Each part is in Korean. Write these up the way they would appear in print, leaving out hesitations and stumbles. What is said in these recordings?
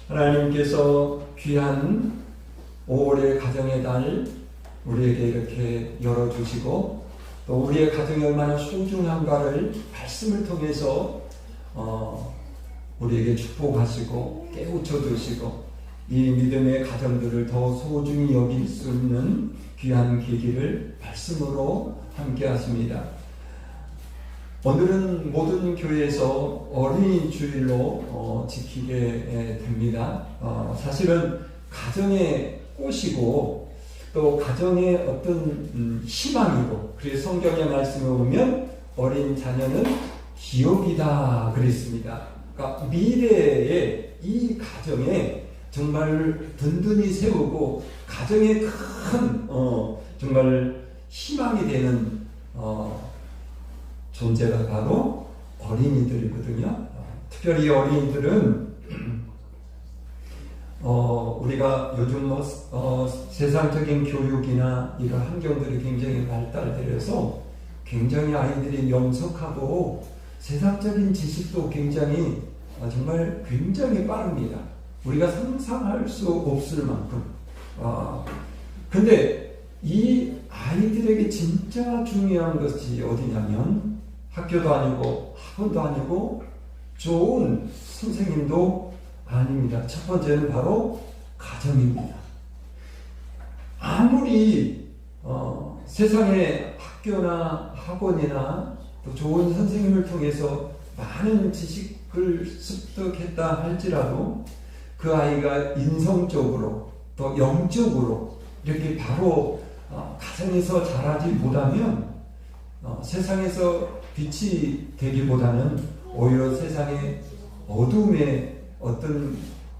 하나님께서 귀한 5월의 가정의 달 우리에게 이렇게 열어주시고 또 우리의 가정이 얼마나 소중한가를 말씀을 통해서 우리에게 축복하시고 깨우쳐 주시고 이 믿음의 가정들을 더 소중히 여길 수 있는 귀한 계기를 말씀으로 함께 하십니다. 오늘은 모든 교회에서 어린이 주일로 지키게 됩니다. 사실은 가정의 꽃이고 또 가정의 어떤 희망이고, 그래서 성경의 말씀을 보면 어린 자녀는 기업이다 그랬습니다. 그러니까 미래에 이 가정에 정말 든든히 세우고 가정에 큰 정말 희망이 되는 존재가 바로 어린이들이거든요. 특별히 어린이들은 우리가 요즘 세상적인 교육이나 이런 환경들이 굉장히 발달되어서 굉장히 아이들이 명석하고 세상적인 지식도 굉장히 정말 굉장히 빠릅니다. 우리가 상상할 수 없을 만큼. 근데 이 아이들에게 진짜 중요한 것이 어디냐면 학교도 아니고 학원도 아니고 좋은 선생님도 아닙니다. 첫 번째는 바로 가정입니다. 아무리 세상의 학교나 학원이나 또 좋은 선생님을 통해서 많은 지식을 습득했다 할지라도 그 아이가 인성적으로 또 영적으로 이렇게 바로 가정에서 자라지 못하면 세상에서 빛이 되기보다는 오히려 세상의 어둠의 어떤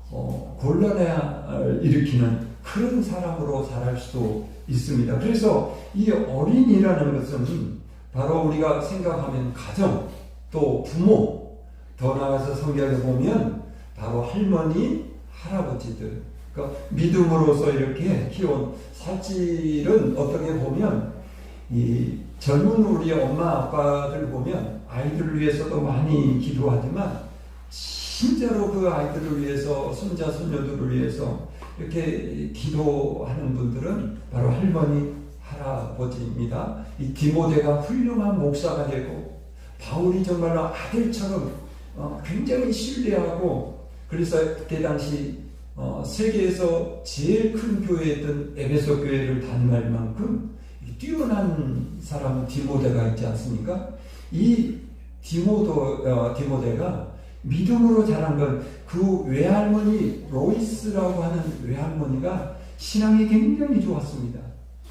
곤란을 일으키는 그런 사람으로 자랄 수도 있습니다. 그래서 이 어린이라는 것은 바로 우리가 생각하면 가정, 또 부모, 더 나아가서 성경에 보면 바로 할머니, 할아버지들, 그러니까 믿음으로서 이렇게 키운, 사실은 어떻게 보면 이 젊은 우리 엄마 아빠들 보면 아이들을 위해서도 많이 기도하지만 진짜로 그 아이들을 위해서, 손자 손녀들을 위해서 이렇게 기도하는 분들은 바로 할머니, 할아버지입니다. 이 디모데가 훌륭한 목사가 되고 바울이 정말로 아들처럼 굉장히 신뢰하고, 그래서 그때 당시 세계에서 제일 큰 교회였던 에베소 교회를 단임할 만큼 뛰어난 사람 디모데가 있지 않습니까? 이 디모데가 믿음으로 자란 건 그 외할머니 로이스라고 하는 외할머니가 신앙이 굉장히 좋았습니다.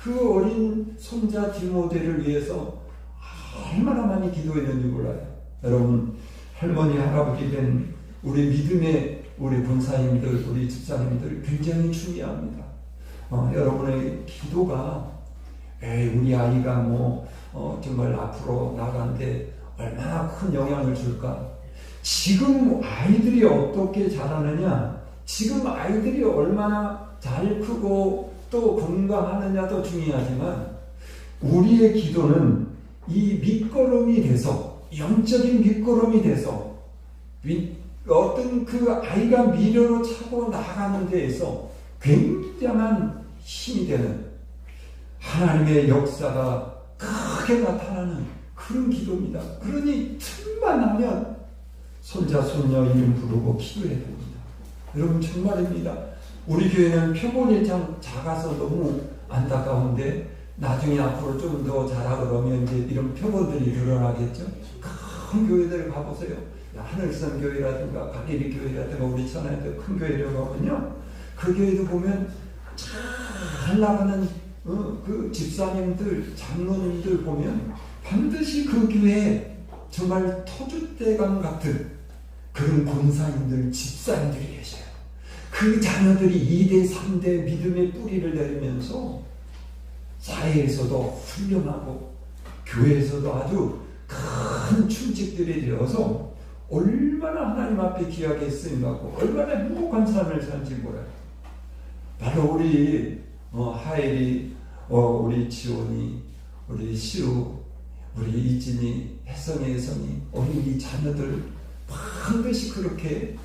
그 어린 손자 디모데를 위해서 얼마나 많이 기도했는지 몰라요. 여러분, 할머니 할아버지 된 우리 믿음의 우리 권사님들, 우리 집사님들 굉장히 중요합니다. 여러분의 기도가 우리 아이가 정말 앞으로 나가는데 얼마나 큰 영향을 줄까? 지금 아이들이 어떻게 자라느냐, 지금 아이들이 얼마나 잘 크고 또 건강하느냐도 중요하지만 우리의 기도는 이 밑거름이 돼서, 영적인 밑거름이 돼서 어떤 그 아이가 미래로 차고 나가는 데에서 굉장한 힘이 되는 하나님의 역사가 크게 나타나는 그런 기도입니다. 그러니 틈만 나면 손자 손녀 이름 부르고 기도해야 됩니다. 여러분, 정말입니다. 우리 교회는 표본이 참 작아서 너무 안타까운데 나중에 앞으로 좀 더 자라 그러면 이제 이런 표본들이 늘어나겠죠. 큰 교회들 가보세요. 하늘선 교회라든가 가리비 교회라든가 우리 천안에도 큰 교회를 가면요, 그 교회도 보면 잘 나가는 그 집사님들, 장로님들 보면 반드시 그 교회에 정말 터줏대감 같은 그런 권사님들, 집사님들이 계셔요. 그 자녀들이 2대, 3대 믿음의 뿌리를 내리면서 사회에서도 훌륭하고 교회에서도 아주 큰 충직들이 되어서 얼마나 하나님 앞에 귀하게 쓰임받고 얼마나 행복한 삶을 사는지 몰라요. 바로 우리 하엘이, 우리 지원이, 우리 시우, 우리 이진이, 혜성이, 우리 이 자녀들 반드시 그렇게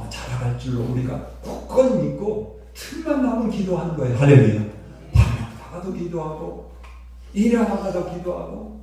자라갈 줄로 우리가 굳건히 믿고 틈만 나면 기도하는 거예요. 할렐루야. 밤마다도 기도하고 일하다가도 기도하고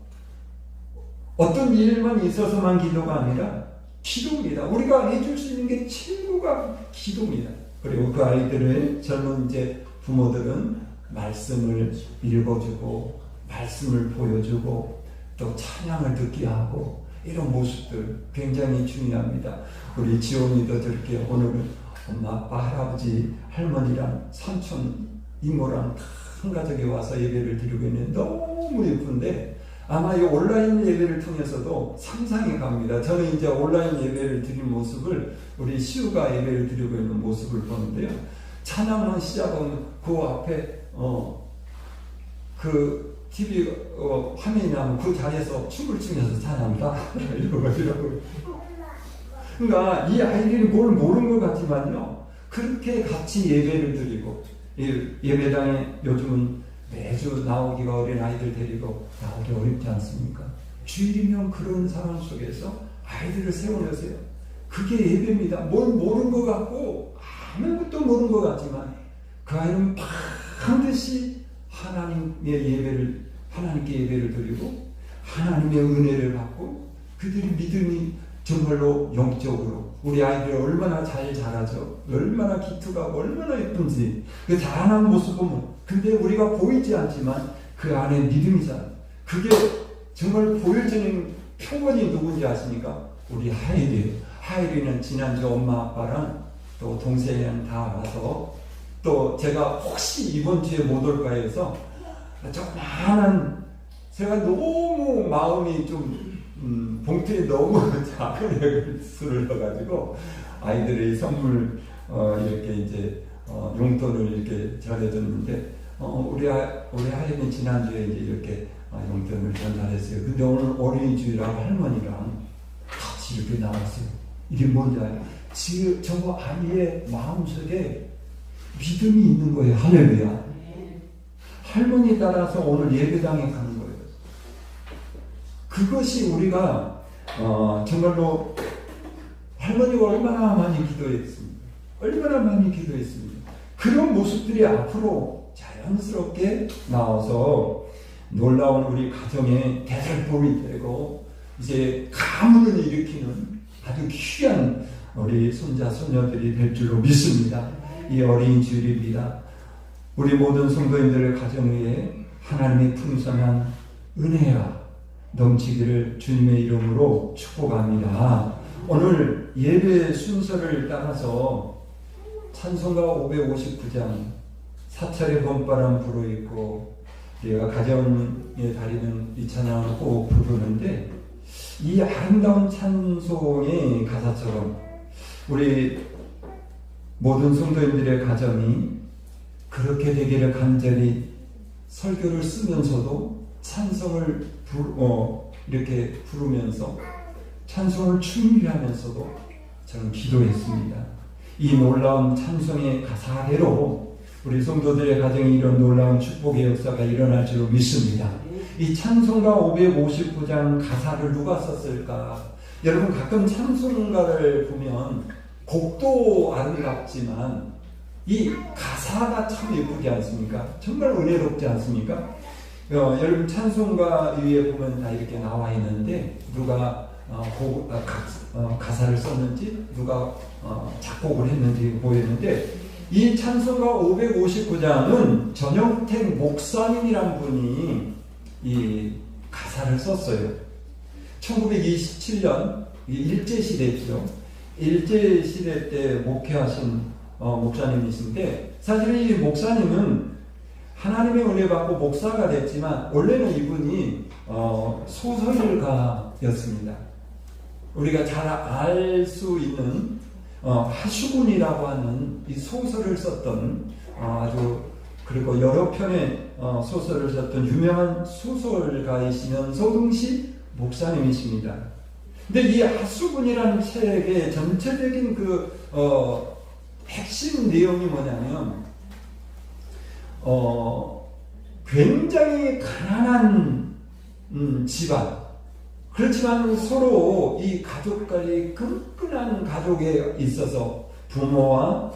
어떤 일만 있어서만 기도가 아니라 기도입니다. 우리가 해줄 수 있는 게 친구가 기도입니다. 그리고 그 아이들을 젊은 이제 부모들은 말씀을 읽어주고 말씀을 보여주고 또 찬양을 듣게 하고 이런 모습들 굉장히 중요합니다. 우리 지원이도 저렇게 오늘은 엄마, 아빠, 할아버지, 할머니랑 삼촌, 이모랑 한 가족이 와서 예배를 드리고 있는데 너무 예쁜데 아마 이 온라인 예배를 통해서도 상상이 갑니다. 저는 이제 온라인 예배를 드린 모습을 우리 시우가 예배를 드리고 있는 모습을 보는데요. 찬양만 시작하면 그 앞에 그 TV 화면이 나면 그 자리에서 춤을 추면서 찬양한다 이러고 그러니까 이 아이들이 뭘 모르는 것 같지만요 그렇게 같이 예배를 드리고 예배당에 요즘은 매주 나오기가 어린 아이들 데리고 나오기 어렵지 않습니까? 주일이면 그런 상황 속에서 아이들을 세워내세요. 그게 예배입니다. 뭘 모르는 것 같고 아무것도 모르는 것 같지만 그 아이는 반드시 하나님께 예배를 드리고 하나님의 은혜를 받고 그들이 믿음이 정말로 영적으로 우리 아이들이 얼마나 잘 자라죠. 얼마나 기특하고 얼마나 예쁜지 그 자라난 모습 보면 근데 우리가 보이지 않지만 그 안에 믿음이잖아요. 그게 정말 보여지는 표본이 누군지 아십니까? 우리 하일이에요. 하일이는 지난주 엄마 아빠랑 또 동생이랑 다 와서 또 제가 혹시 이번 주에 못 올까 해서 조그마한 제가 너무 마음이 좀 봉투에 너무 작은 액수를 넣어가지고 아이들의 선물 이렇게 이제 용돈을 이렇게 전해줬는데 우리 할머니 지난주에 이제 이렇게 용돈을 전달했어요. 근데 오늘 어린이주일하고 할머니랑 같이 이렇게 나왔어요. 이게 뭔지 알아요? 지금 저 아이의 마음속에 믿음이 있는 거예요. 할렐루야. 할머니 따라서 오늘 예배당에 가는 거예요. 그것이 우리가 정말로 할머니가 얼마나 많이 기도했습니다. 얼마나 많이 기도했습니다. 그런 모습들이 앞으로 자연스럽게 나와서 놀라운 우리 가정의 대살포이 되고 이제 가문을 일으키는 아주 귀한 우리 손자 손녀들이 될 줄로 믿습니다. 이 어린 주일입니다. 우리 모든 성도님들의 가정 위에 하나님의 풍성한 은혜가 넘치기를 주님의 이름으로 축복합니다. 오늘 예배 순서를 따라서 찬송가 559장 사찰의 봄바람 불어있고 우리가 가정의 달이는 이 찬양을 꼭 부르는데 이 아름다운 찬송의 가사처럼 우리 모든 성도님들의 가정이 그렇게 되기를 간절히 설교를 쓰면서도 찬송을 이렇게 부르면서 찬송을 충실하면서도 저는 기도했습니다. 이 놀라운 찬송의 가사대로 우리 성도들의 가정에 이런 놀라운 축복의 역사가 일어날 줄 믿습니다. 이 찬송가 559장 가사를 누가 썼을까? 여러분 가끔 찬송가를 보면 곡도 아름답지만 이 가사가 참 예쁘지 않습니까? 정말 은혜롭지 않습니까? 여러분 찬송가 위에 보면 다 이렇게 나와 있는데 누가 가사를 썼는지 누가 작곡을 했는지 보이는데 이 찬송가 559장은 전영택 목사님이란 분이 이 가사를 썼어요. 1927년 일제시대죠. 일제시대 때 목회하신 목사님이신데 사실 이 목사님은 하나님의 은혜 받고 목사가 됐지만 원래는 이분이 소설가였습니다. 우리가 잘 알 수 있는 하수군이라고 하는 이 소설을 썼던 아주 그리고 여러 편의 소설을 썼던 유명한 소설가이시면서 동시 목사님이십니다. 근데 이 하수군이라는 책의 전체적인 핵심 내용이 뭐냐면 굉장히 가난한 집안 그렇지만 서로 이 가족간이 끈끈한 가족에 있어서 부모와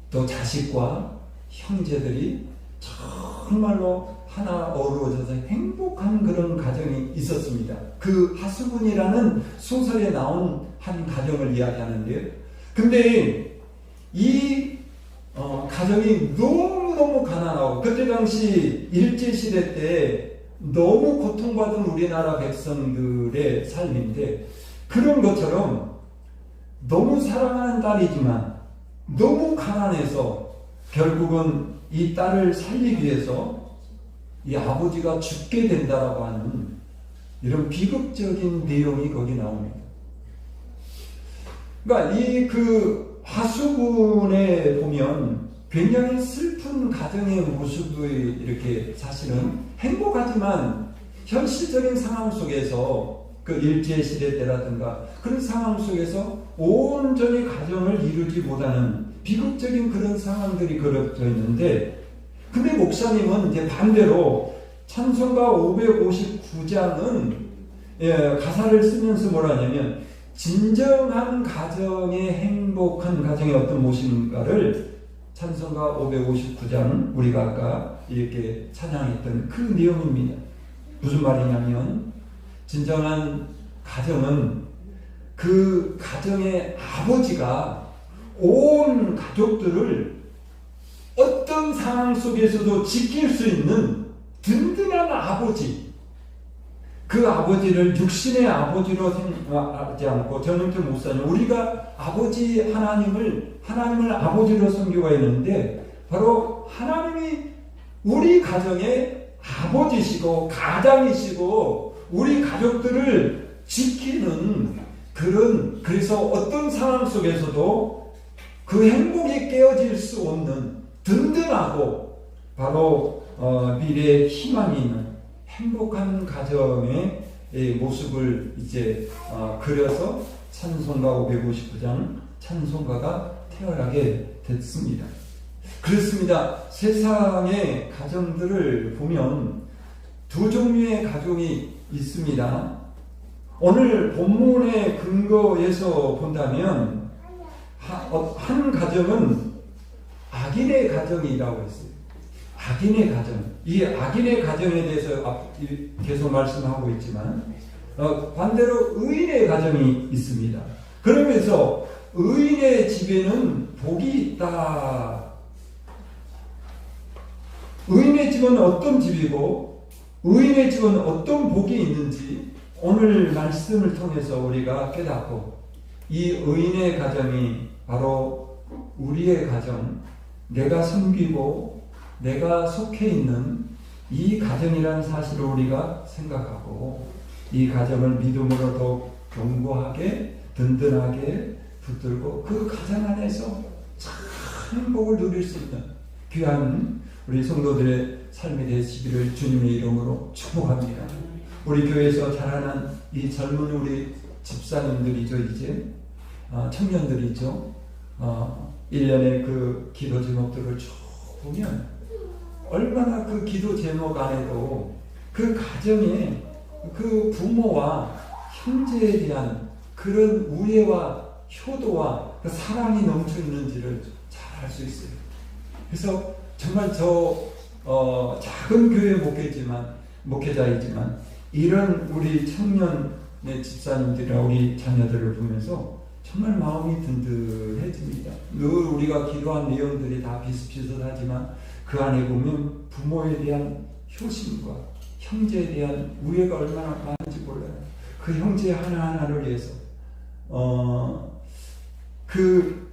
또 자식과 형제들이 정말로 하나 어우러져서 행복한 그런 가정이 있었습니다. 그 하수분이라는 소설에 나온 한 가정을 이야기하는데요. 근데 이 가정이 너무너무 가난하고, 그때 당시 일제시대 때 너무 고통받은 우리나라 백성들의 삶인데, 그런 것처럼 너무 사랑하는 딸이지만 너무 가난해서 결국은 이 딸을 살리기 위해서 이 아버지가 죽게 된다라고 하는 이런 비극적인 내용이 거기 나옵니다. 그러니까 이 그 하수군에 보면 굉장히 슬픈 가정의 모습이 이렇게 사실은 행복하지만 현실적인 상황 속에서 그 일제시대 때라든가 그런 상황 속에서 온전히 가정을 이루지 못하는 비극적인 그런 상황들이 그려져 있는데, 근데 목사님은 이제 반대로 찬송가 559장은 가사를 쓰면서 뭐라 하냐면, 진정한 가정의 행복한 가정의 어떤 모습인가를 찬송가 559장 우리가 아까 이렇게 찬양했던 그 내용입니다. 무슨 말이냐면, 진정한 가정은 그 가정의 아버지가 온 가족들을 어떤 상황 속에서도 지킬 수 있는 든든한 아버지, 그 아버지를 육신의 아버지로 생각하지 않고, 전영태 목사님, 우리가 아버지 하나님을 아버지로 섬기고 있는데, 바로 하나님이 우리 가정의 아버지시고 가장이시고 우리 가족들을 지키는 그런, 그래서 어떤 상황 속에서도 그 행복이 깨어질 수 없는 든든하고 바로 미래에 희망이 있는 행복한 가정의 모습을 이제 그려서 찬송가 559장 찬송가가 태어나게 됐습니다. 그렇습니다. 세상의 가정들을 보면 두 종류의 가정이 있습니다. 오늘 본문의 근거에서 본다면 한 가정은 악인의 가정이라고 했어요. 악인의 가정. 이 악인의 가정에 대해서 계속 말씀하고 있지만 반대로 의인의 가정이 있습니다. 그러면서 의인의 집에는 복이 있다. 의인의 집은 어떤 집이고 의인의 집은 어떤 복이 있는지 오늘 말씀을 통해서 우리가 깨닫고, 이 의인의 가정이 바로 우리의 가정, 내가 섬기고 내가 속해 있는 이 가정이라는 사실을 우리가 생각하고, 이 가정을 믿음으로 더 견고하게 든든하게 붙들고 그 가정 안에서 참 행복을 누릴 수 있는 귀한 우리 성도들의 삶이 되시기를 주님의 이름으로 축복합니다. 우리 교회에서 자라난 이 젊은 우리 집사님들이죠, 이제 청년들이죠. 1년의 그 기도 제목들을 쭉 보면 얼마나 그 기도 제목 안에도 그 가정에 그 부모와 형제에 대한 그런 우애와 효도와 그 사랑이 넘쳐 있는지를 잘 알 수 있어요. 그래서 정말 작은 교회 목회자이지만 이런 우리 청년의 집사님들이나 우리 자녀들을 보면서 정말 마음이 든든해집니다. 늘 우리가 기도한 내용들이 다 비슷비슷하지만 그 안에 보면 부모에 대한 효심과 형제에 대한 우애가 얼마나 많은지 몰라요. 그 형제 하나하나를 위해서 그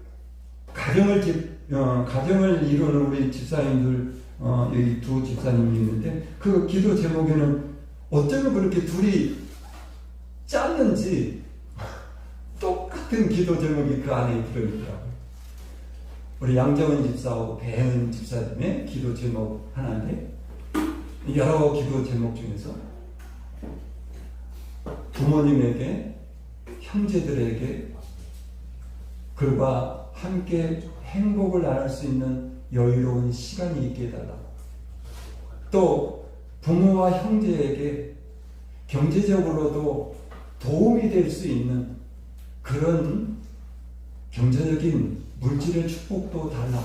가정을 이루는 우리 집사님들, 여기 두 집사님이 있는데 그 기도 제목에는 어쩌면 그렇게 둘이 짰는지 똑같은 기도 제목이 그 안에 들어있더라고요. 우리 양정은 집사하고 배은 집사님의 기도 제목 하나인데, 여러 기도 제목 중에서 부모님에게, 형제들에게 그와 함께 행복을 나눌 수 있는 여유로운 시간이 있게 해달라. 또 부모와 형제에게 경제적으로도 도움이 될 수 있는 그런 경제적인 물질의 축복도 달라.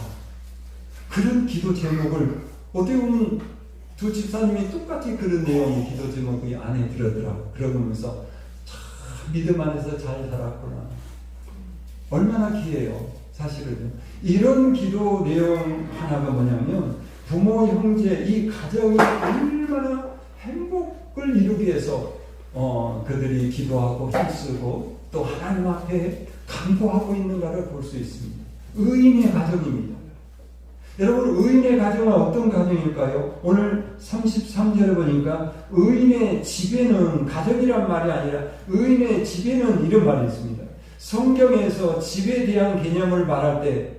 그런 기도 제목을 어떻게 보면 두 집사님이 똑같이 그런 내용의 기도 제목이 안에 들어더라고. 그러면서 참 믿음 안에서 잘 살았구나. 얼마나 귀해요. 사실은 이런 기도 내용 하나가 뭐냐면 부모, 형제, 이 가정이 얼마나 행복을 이루기 위해서 그들이 기도하고 힘쓰고 또 하나님 앞에 간구하고 있는가를 볼 수 있습니다. 의인의 가정입니다. 여러분, 의인의 가정은 어떤 가정일까요? 오늘 33절에 보니까 의인의 집에는, 가정이란 말이 아니라 의인의 집에는 이런 말이 있습니다. 성경에서 집에 대한 개념을 말할 때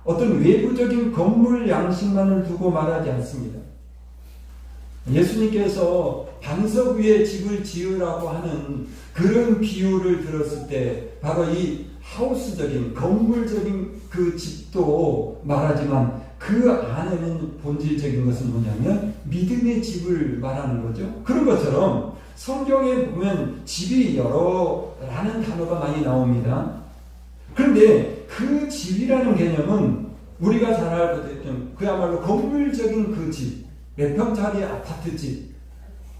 어떤 외부적인 건물 양식만을 두고 말하지 않습니다. 예수님께서 반석 위에 집을 지으라고 하는 그런 비유를 들었을 때 바로 이 하우스적인, 건물적인 그 집도 말하지만 그 안에는 본질적인 것은 뭐냐면 믿음의 집을 말하는 거죠. 그런 것처럼 성경에 보면 집이 여러라는 단어가 많이 나옵니다. 그런데 그 집이라는 개념은 우리가 잘 알고 있던 그야말로 건물적인 그 집, 몇 평짜리 아파트 집,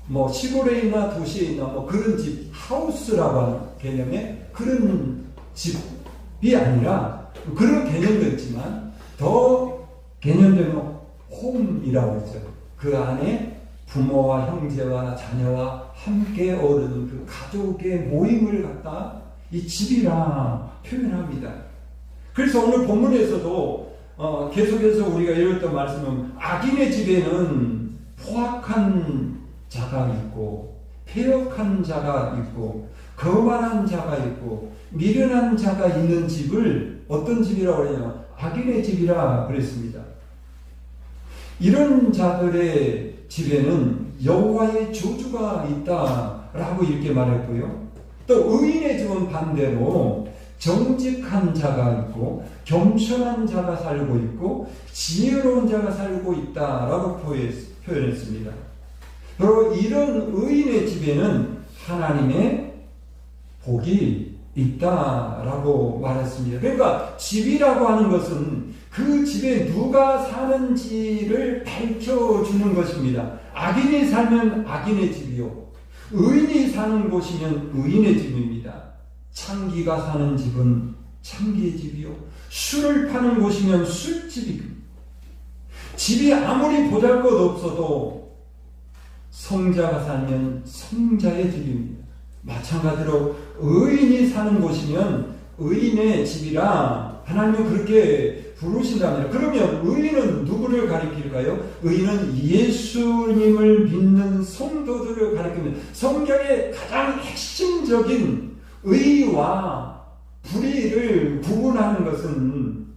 뭐 시골에 있나 도시에 있나 뭐 그런 집, 하우스라고 하는 개념의 그런 집이 아니라 그런 개념도 있지만 더 개념적인 홈이라고 했죠. 그 안에 부모와 형제와 자녀와 함께 어우르는 그 가족의 모임을 갖다 이 집이라 표현합니다. 그래서 오늘 본문에서도 계속해서 우리가 읽었던 말씀은 악인의 집에는 포악한 자가 있고 패역한 자가 있고 거만한 자가 있고 미련한 자가 있는 집을 어떤 집이라고 그러냐면 악인의 집이라 그랬습니다. 이런 자들의 집에는 여호와의 저주가 있다라고 이렇게 말했고요. 또 의인의 집은 반대로 정직한 자가 있고 겸손한 자가 살고 있고 지혜로운 자가 살고 있다라고 표현했습니다. 바로 이런 의인의 집에는 하나님의 복이 있다라고 말했습니다. 그러니까 집이라고 하는 것은 그 집에 누가 사는지를 밝혀주는 것입니다. 악인이 살면 악인의 집이요, 의인이 사는 곳이면 의인의 집입니다. 창기가 사는 집은 창기의 집이요, 술을 파는 곳이면 술집입니다. 집이 아무리 보잘것없어도 성자가 살면 성자의 집입니다. 마찬가지로 의인이 사는 곳이면 의인의 집이라 하나님은 그렇게 부르신답니다. 그러면 의인은 누구를 가리킬까요? 의인은 예수님을 믿는 성도들을 가리킵니다. 성경의 가장 핵심적인 의와 불의를 구분하는 것은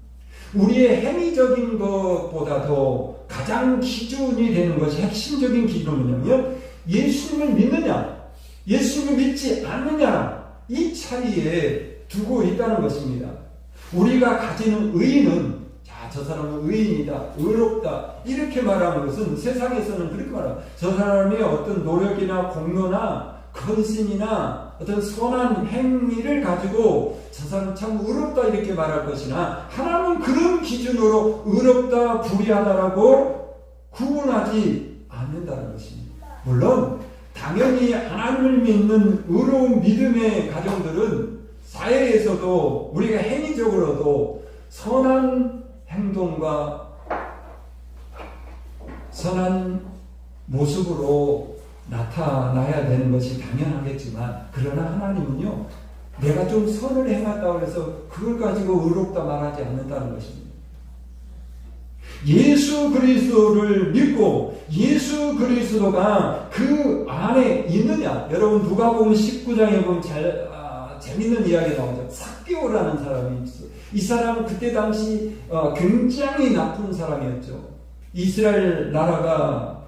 우리의 행위적인 것보다도 가장 기준이 되는 것이, 핵심적인 기준은 뭐냐면 예수님을 믿느냐, 예수님을 믿지 않느냐, 이 차이에 두고 있다는 것입니다. 우리가 가지는 의의는, 자, 저 사람은 의인이다, 의롭다, 이렇게 말하는 것은 세상에서는 그렇게 말합니다. 저 사람의 어떤 노력이나 공로나 헌신이나 어떤 선한 행위를 가지고 저 사람 참 의롭다 이렇게 말할 것이나, 하나님은 그런 기준으로 의롭다, 불의하다라고 구분하지 않는다는 것입니다. 물론 당연히 하나님을 믿는 의로운 믿음의 가정들은 사회에서도 우리가 행위적으로도 선한 행동과 선한 모습으로 나타나야 되는 것이 당연하겠지만, 그러나 하나님은요, 내가 좀 선을 행했다고 해서 그걸 가지고 의롭다 말하지 않는다는 것입니다. 예수 그리스도를 믿고 예수 그리스도가 그 안에 있느냐. 여러분 누가복음 19장에 보면 재밌는 이야기 나오죠. 삭개오라는 사람이 있어요. 이 사람은 그때 당시 굉장히 나쁜 사람이었죠. 이스라엘 나라가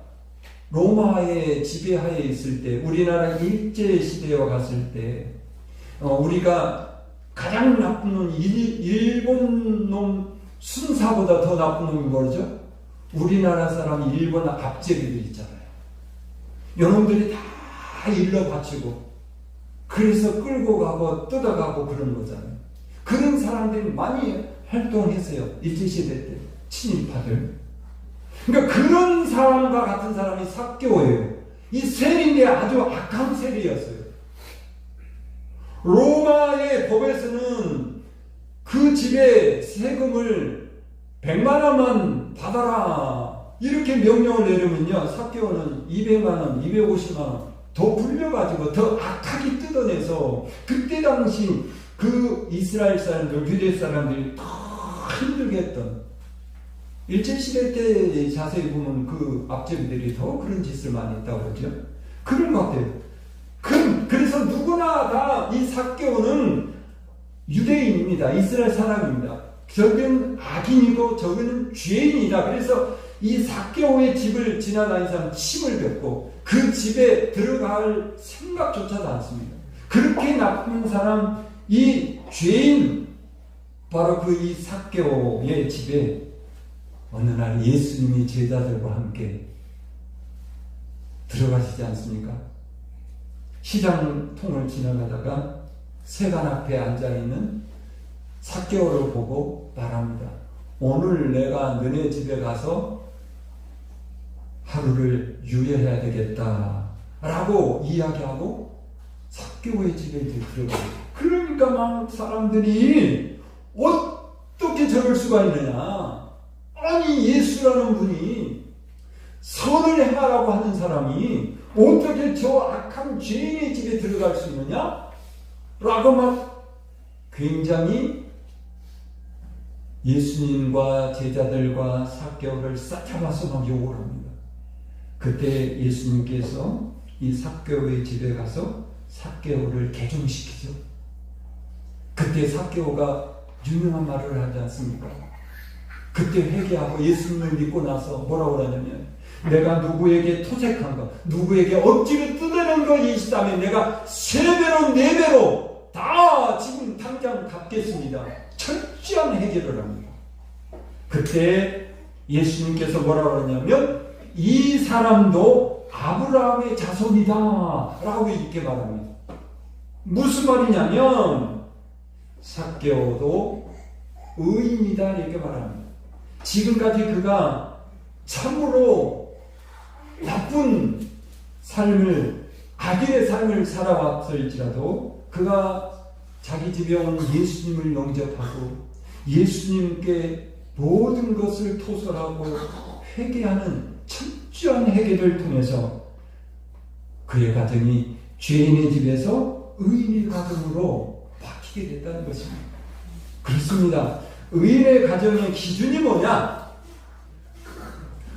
로마의 지배하에 있을 때, 우리나라 일제시대와 갔을 때 우리가 가장 나쁜 놈, 일본 놈 순사보다 더 나쁜 놈이 뭐죠? 우리나라 사람 일본 압제기들 있잖아요. 요놈들이 다 일러 바치고 그래서 끌고 가고 뜯어가고 그런 거잖아요. 그런 사람들이 많이 활동했어요. 일제시대 때 친일파들. 그러니까 그런 사람과 같은 사람이 삭개오예요. 이 세리인데 아주 악한 세리였어요. 로마의 법에서는 그 집에 세금을 100만 원만 받아라 이렇게 명령을 내리면요, 삭개오는 200만 원, 250만 원 더 불려가지고 더 악하게 뜯어내서 그때 당시 그 이스라엘 사람들, 유대 사람들이 더 힘들게 했던, 일제시대 때 자세히 보면 그 앞제비들이 더 그런 짓을 많이 했다고 그러죠. 그런 것 같아요. 그래서 누구나 다 이 삭개오는 유대인입니다. 이스라엘 사람입니다. 저는 악인이고 저는 죄인이다. 그래서 이 삭개오의 집을 지나다니는 사람 침을 뱉고 그 집에 들어갈 생각조차도 않습니다. 그렇게 나쁜 사람, 이 죄인, 바로 그 이 삭개오의 집에 어느 날 예수님이 제자들과 함께 들어가시지 않습니까? 시장 통을 지나가다가 세관 앞에 앉아있는 삭개오를 보고 말합니다. 오늘 내가 너네 집에 가서 하루를 유예해야 되겠다 라고 이야기하고 삭개오의 집에 이제 들어가요. 그러니까 막 사람들이 어떻게 저럴 수가 있느냐, 아니 예수라는 분이 선을 행하라고 하는 사람이 어떻게 저 악한 죄인의 집에 들어갈 수 있느냐 라고 막 굉장히 예수님과 제자들과 삭개오를 싸잡아서 막 욕을 합니다. 그때 예수님께서 이 삭개오의 집에 가서 삭개오를 개종시키죠. 그때 삭개오가 유명한 말을 하지 않습니까? 그때 회개하고 예수님을 믿고 나서 뭐라고 하냐면, 내가 누구에게 토색한 것, 누구에게 억지로 뜯어낸 것이 있다면 내가 3배로 4배로 다 지금 당장 갚겠습니다. 철저한 해결을 합니다. 그때 예수님께서 뭐라고 하냐면, 이 사람도 아브라함의 자손이다 라고 이렇게 말합니다. 무슨 말이냐면 삭개오도 의인이다 이렇게 말합니다. 지금까지 그가 참으로 나쁜 삶을, 악인의 삶을 살아왔을지라도 그가 자기 집에 온 예수님을 영접하고 예수님께 모든 것을 토설하고 회개하는 철저한 회개를 통해서 그의 가정이 죄인의 집에서 의인의 가정으로 바뀌게 됐다는 것입니다. 그렇습니다. 의인의 가정의 기준이 뭐냐?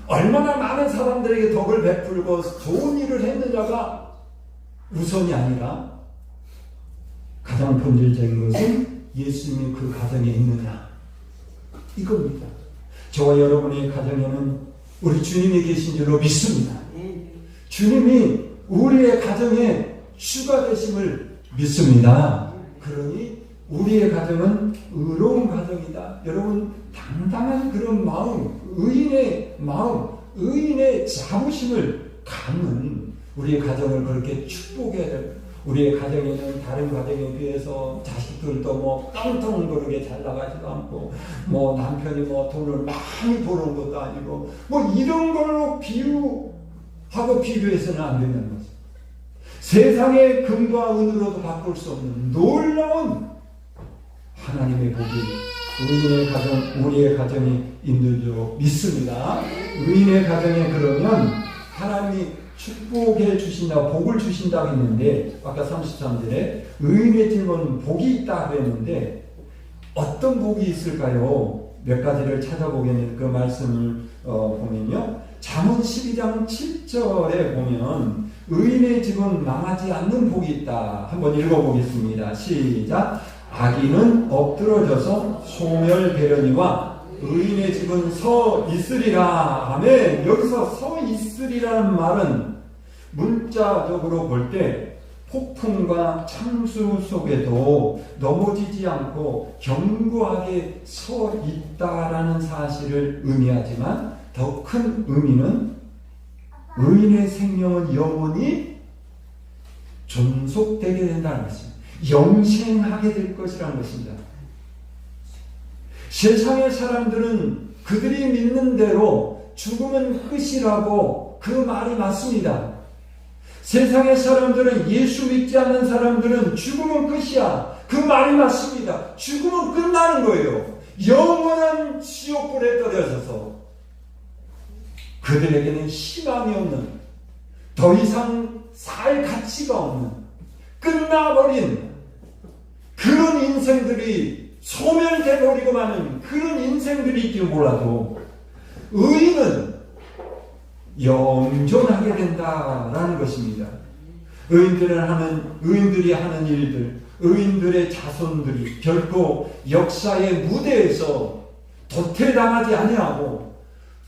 얼마나 많은 사람들에게 덕을 베풀고 좋은 일을 했느냐가 우선이 아니라 가장 본질적인 것은 예수님이 그 가정에 있느냐 이겁니다. 저와 여러분의 가정에는 우리 주님이 계신 줄로 믿습니다. 주님이 우리의 가정에 주가 되심을 믿습니다. 그러니 우리의 가정은 의로운 가정이다. 여러분 당당한 그런 마음, 의인의 마음, 의인의 자부심을 갖는 우리의 가정을 그렇게 축복해야 될, 우리의 가정에는 다른 가정에 비해서 자식들도 뭐 깡통거르게 잘 나가지도 않고 뭐 남편이 뭐 돈을 많이 버는 것도 아니고 뭐 이런 걸로 비교해서는 안 된다는 거죠. 세상의 금과 은으로도 바꿀 수 없는 놀라운 하나님의 복이 의인의 가정, 우리의 가정이 있는 줄 믿습니다. 의인의 가정에 그러면 하나님이 축복해 주신다, 복을 주신다고 했는데, 아까 33절에 의인의 집은 복이 있다 그랬는데 어떤 복이 있을까요? 몇 가지를 찾아보겠는데 그 말씀을 보면요, 잠언 12장 7절에 보면 의인의 집은 망하지 않는 복이 있다. 한번 읽어보겠습니다. 시작. 악인은 엎드러져서 소멸되려니와 의인의 집은 서 있으리라. 아멘. 여기서 서 있으리라는 말은 문자적으로 볼 때 폭풍과 창수 속에도 넘어지지 않고 견고하게 서 있다라는 사실을 의미하지만 더 큰 의미는 의인의 생명은 영원히 존속되게 된다는 것입니다. 영생하게 될 것이라는 것입니다. 세상의 사람들은 그들이 믿는 대로 죽음은 끝이라고 그 말이 맞습니다. 세상의 사람들은, 예수 믿지 않는 사람들은 죽음은 끝이야, 그 말이 맞습니다. 죽음은 끝나는 거예요. 영원한 지옥불에 떨어져서 그들에게는 희망이 없는, 더 이상 살 가치가 없는, 끝나버린 그런 인생들이 소멸되어버리고 마는 그런 인생들이 있길 몰라도 의인은 영존하게 된다라는 것입니다. 의인들이 하는 일들, 의인들의 자손들이 결코 역사의 무대에서 도태당하지 아니하고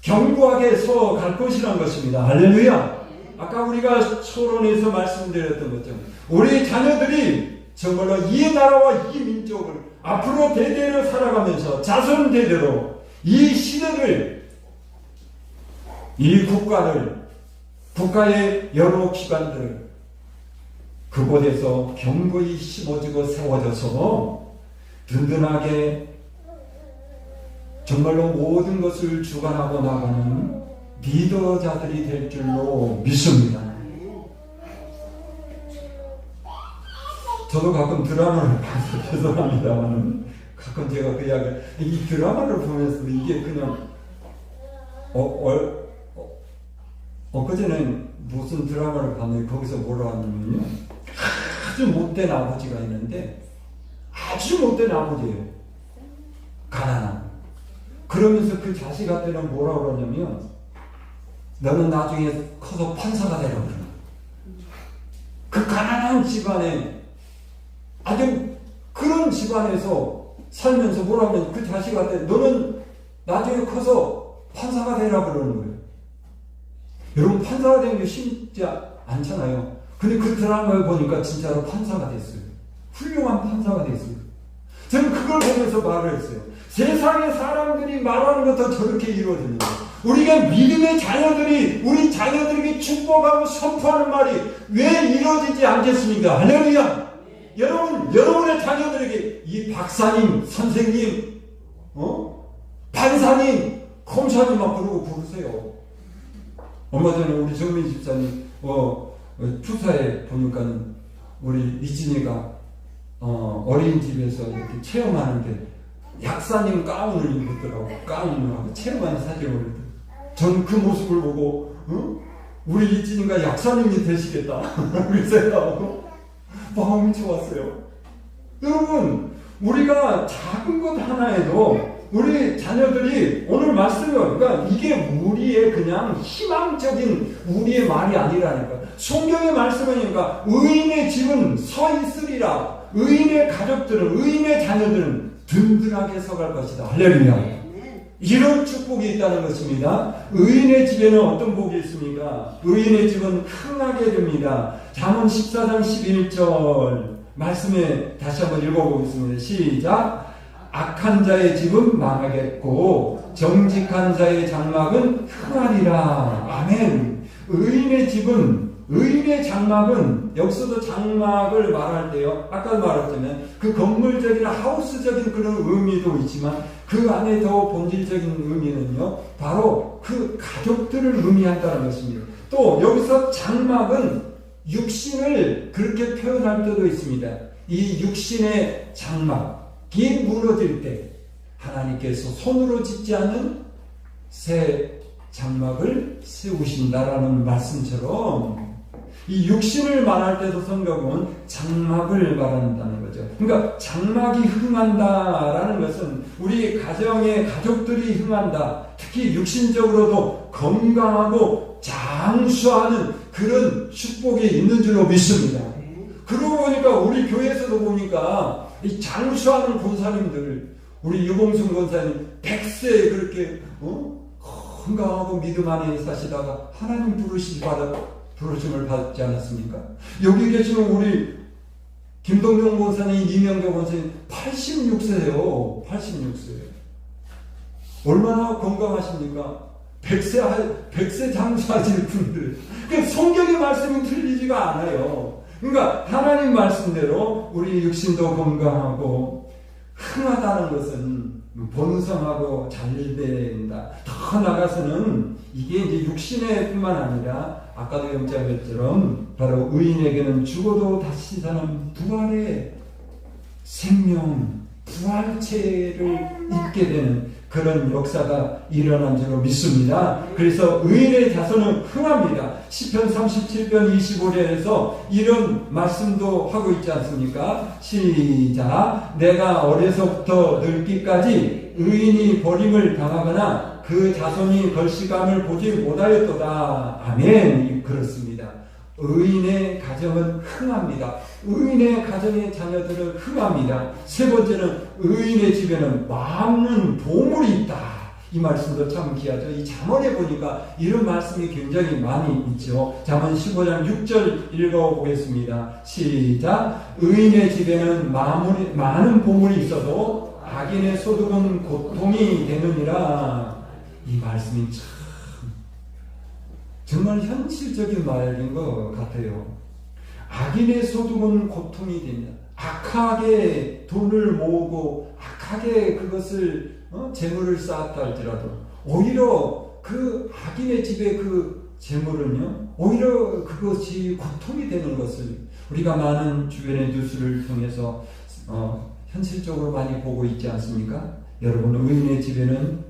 견고하게 서 갈 것이라는 것입니다. 할렐루야! 아까 우리가 초론에서 말씀드렸던 것처럼 우리 자녀들이 정말로 이 나라와 이 민족을 앞으로 대대로 살아가면서 자손 대대로 이 시대를, 이 국가를, 국가의 여러 기관들을 그곳에서 견고히 심어지고 세워져서 든든하게 정말로 모든 것을 주관하고 나가는 리더자들이 될 줄로 믿습니다. 저도 가끔 드라마를 봐서 죄송합니다만 가끔 제가 그 이야기를, 이 드라마를 보면서 이게 그냥 엊그제는 무슨 드라마를 봤는데 거기서 뭐라 하냐면요, 아주 못된 아버지가 있는데, 아주 못된 아버지예요. 가난한. 그러면서 그 자식한테는 뭐라 그러냐면, 너는 나중에 커서 판사가 되라고 그래요. 그 가난한 집안에, 아주 그런 집안에서 살면서 뭐라 하면 그 자식한테 너는 나중에 커서 판사가 되라고 그러는 거예요. 여러분, 판사가 되는 게 쉽지 않잖아요. 근데 그 드라마를 보니까 진짜로 판사가 됐어요. 훌륭한 판사가 됐어요. 저는 그걸 보면서 말을 했어요. 세상의 사람들이 말하는 것도 저렇게 이루어지는 거예요. 우리가 믿음의 자녀들이 우리 자녀들에게 축복하고 선포하는 말이 왜 이루어지지 않겠습니까? 할렐루야! 여러분의 자녀들에게 이 박사님, 선생님, 판사님, 검사님 막 그러고 부르세요. 얼마 전에 우리 정민 집사님 투사에 보니까는 우리 이진이가 어린이집에서 이렇게 체험하는데 약사님 가운을 입었더라고. 가운을 하고 체험하는 사진을 올렸더라고. 전 그 모습을 보고 우리 이진이가 약사님이 되시겠다 그 생각하고 마음이 좋았어요. 여러분, 우리가 작은 것 하나에도 우리 자녀들이 오늘 말씀을, 그러니까 이게 우리의 그냥 희망적인 우리의 말이 아니라니까. 성경의 말씀이니까 의인의 집은 서 있으리라. 의인의 가족들은, 의인의 자녀들은 든든하게 서갈 것이다. 할렐루야. 이런 축복이 있다는 것입니다. 의인의 집에는 어떤 복이 있습니까? 의인의 집은 흥하게 됩니다. 잠언 14장 11절 말씀에 다시 한번 읽어보겠습니다. 시작. 악한 자의 집은 망하겠고 정직한 자의 장막은 흥하리라. 아멘. 의인의 집은, 의인의 장막은, 여기서도 장막을 말할 때요, 아까 말했자면 그 건물적인 하우스적인 그런 의미도 있지만 그 안에 더 본질적인 의미는요, 바로 그 가족들을 의미한다는 것입니다. 또 여기서 장막은 육신을 그렇게 표현할 때도 있습니다. 이 육신의 장막이 무너질 때 하나님께서 손으로 짓지 않은 새 장막을 세우신다라는 말씀처럼 이 육신을 말할 때도 성경은 장막을 말한다는 거죠. 그러니까 장막이 흥한다라는 것은 우리 가정의 가족들이 흥한다. 특히 육신적으로도 건강하고 장수하는 그런 축복이 있는 줄로 믿습니다. 그러고 보니까 우리 교회에서도 보니까 이 장수하는 권사님들, 우리 유봉순 권사님 100세에 그렇게 건강하고 믿음 안에 사시다가 하나님 부르심을 받지 않았습니까? 여기 계시는 우리 김동경 권사님, 이명경 권사님 86세예요. 86세예요. 얼마나 건강하십니까? 100세 장수하실 분들. 성경의 말씀이 틀리지가 않아요. 그러니까 하나님 말씀대로 우리 육신도 건강하고 흥하다는 것은 번성하고 잘 된다. 더 나가서는 이게 이제 육신의 뿐만 아니라 아까도 영자별처럼 바로 의인에게는 죽어도 다시 사는 부활의 생명, 부활체를 입게 되는 그런 역사가 일어난 줄로 믿습니다. 그래서 의인의 자손은 흥합니다. 시편 37편 25절에서 이런 말씀도 하고 있지 않습니까? 시작. 내가 어려서부터 늙기까지 의인이 버림을 당하거나 그 자손이 걸시감을 보지 못하였도다. 아멘. 그렇습니다. 의인의 가정은 흥합니다. 의인의 가정의 자녀들은 흥합니다. 세 번째는 의인의 집에는 많은 보물이 있다. 이 말씀도 참 귀하죠. 이 잠언에 보니까 이런 말씀이 굉장히 많이 있죠. 잠언 15장 6절 읽어보겠습니다. 시작. 의인의 집에는 많은 보물이 있어도 악인의 소득은 고통이 되느니라. 이 말씀이 참 정말 현실적인 말인 것 같아요. 악인의 소득은 고통이 됩니다. 악하게 돈을 모으고 악하게 그것을 재물을 쌓았다 할지라도 오히려 그 악인의 집에 그 재물은요 오히려 그것이 고통이 되는 것을 우리가 많은 주변의 뉴스를 통해서 현실적으로 많이 보고 있지 않습니까? 여러분, 의인의 집에는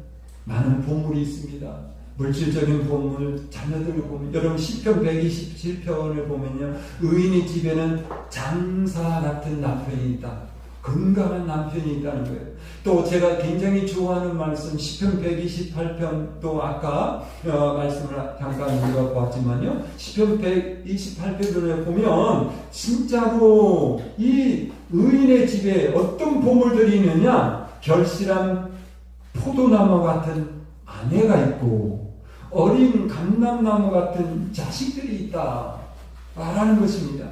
많은 보물이 있습니다. 물질적인 보물, 자녀들을 보면, 여러분 시편 127편을 보면요, 의인의 집에는 장사 같은 남편이 있다. 건강한 남편이 있다는 거예요. 또 제가 굉장히 좋아하는 말씀, 시편 128편, 또 아까 말씀을 잠깐 읽어보았지만요, 시편 128편을 보면 진짜로 이 의인의 집에 어떤 보물들이 있느냐, 결실한 포도나무 같은 아내가 있고 어린 감람나무 같은 자식들이 있다 말하는 것입니다.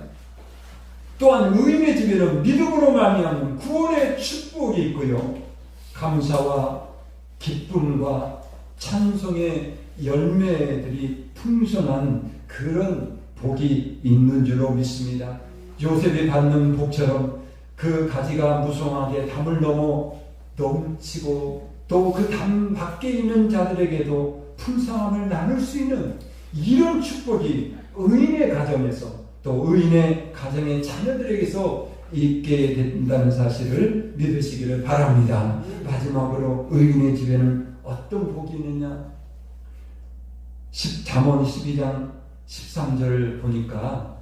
또한 의인의 집에는 믿음으로 말미암는 구원의 축복이 있고요, 감사와 기쁨과 찬송의 열매들이 풍성한 그런 복이 있는 줄로 믿습니다. 요셉이 받는 복처럼 그 가지가 무성하게 담을 넘어 넘치고 또 그 담 밖에 있는 자들에게도 풍성함을 나눌 수 있는 이런 축복이 의인의 가정에서 또 의인의 가정의 자녀들에게서 있게 된다는 사실을 믿으시기를 바랍니다. 마지막으로 의인의 집에는 어떤 복이 있느냐? 잠언 12장 13절 보니까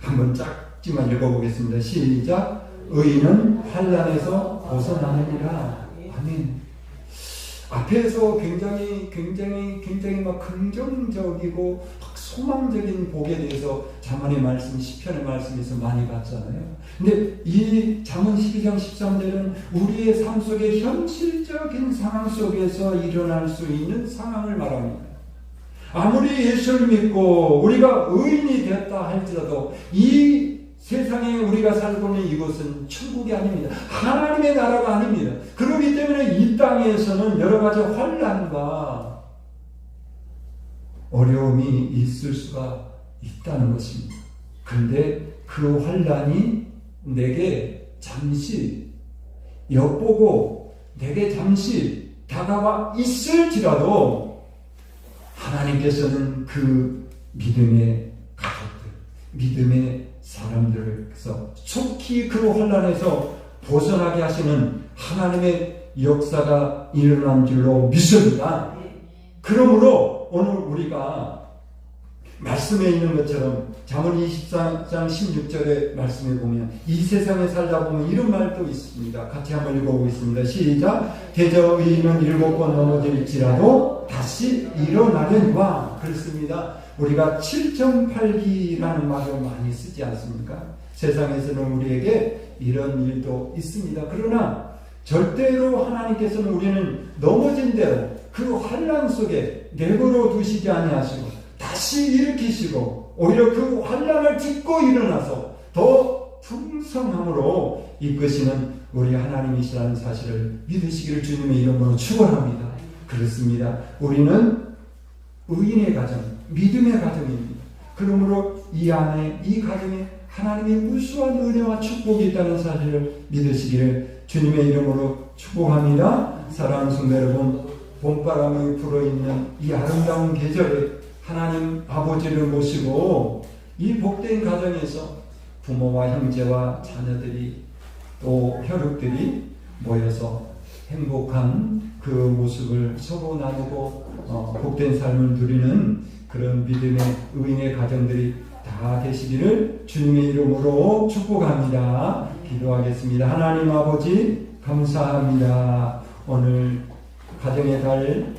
한번 짧지만 읽어보겠습니다. 시작. 의인은 환난에서 벗어나느니라. 아멘. 앞에서 굉장히 막 긍정적이고 막 소망적인 복에 대해서 잠언의 말씀, 시편의 말씀에서 많이 봤잖아요. 근데 이 잠언 12장 13절은 우리의 삶 속에 현실적인 상황 속에서 일어날 수 있는 상황을 말합니다. 아무리 예수를 믿고 우리가 의인이 되었다 할지라도 이 세상에 우리가 살고 있는 이곳은 천국이 아닙니다. 하나님의 나라가 아닙니다. 그렇기 때문에 이 땅에서는 여러 가지 환난과 어려움이 있을 수가 있다는 것입니다. 그런데 그 환난이 내게 잠시 엿보고 내게 잠시 다가와 있을지라도 하나님께서는 그 믿음의 가족들, 믿음의 사람들에서 속히 그 환난에서 벗어나게 하시는 하나님의 역사가 일어난 줄로 믿습니다. 그러므로 오늘 우리가 말씀에 있는 것처럼 잠언 24장 16절의 말씀에 보면 이 세상에 살다 보면 이런 말도 있습니다. 같이 한번 읽어보겠습니다. 시작. 대저 의인은 7번 넘어질지라도 다시 일어나려니와. 그렇습니다. 우리가 7.8기라는 말을 많이 쓰지 않습니까? 세상에서는 우리에게 이런 일도 있습니다. 그러나 절대로 하나님께서는 우리는 넘어진 대로 그 환난 속에 내버려 두시지 아니하시고 다시 일으키시고 오히려 그 환난을 딛고 일어나서 더 풍성함으로 이끄시는 우리 하나님이시라는 사실을 믿으시기를 주님의 이름으로 축원합니다. 그렇습니다. 우리는 의인의 가정, 믿음의 가정입니다. 그러므로 이 안에 이 가정에 하나님의 무수한 은혜와 축복이 있다는 사실을 믿으시기를 주님의 이름으로 축복합니다. 사랑하는 성도 여러분, 봄바람이 불어있는 이 아름다운 계절에 하나님 아버지를 모시고 이 복된 가정에서 부모와 형제와 자녀들이 또 혈육들이 모여서 행복한 그 모습을 서로 나누고 복된 삶을 누리는 그런 믿음의 의인의 가정들이 다 되시기를 주님의 이름으로 축복합니다. 기도하겠습니다. 하나님 아버지 감사합니다. 오늘 가정의 달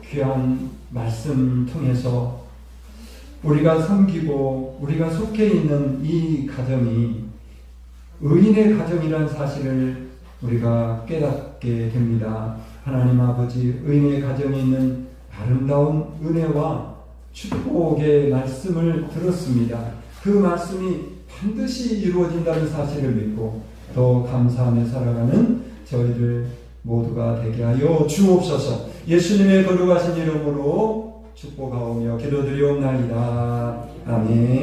귀한 말씀 통해서 우리가 섬기고 우리가 속해 있는 이 가정이 의인의 가정이라는 사실을 우리가 깨닫게 됩니다. 하나님 아버지, 의인의 가정에 있는 아름다운 은혜와 축복의 말씀을 들었습니다. 그 말씀이 반드시 이루어진다는 사실을 믿고 더 감사하며 살아가는 저희들 모두가 되게 하여 주옵소서. 예수님의 거룩하신 이름으로 축복하오며 기도드리옵나이다. 아멘.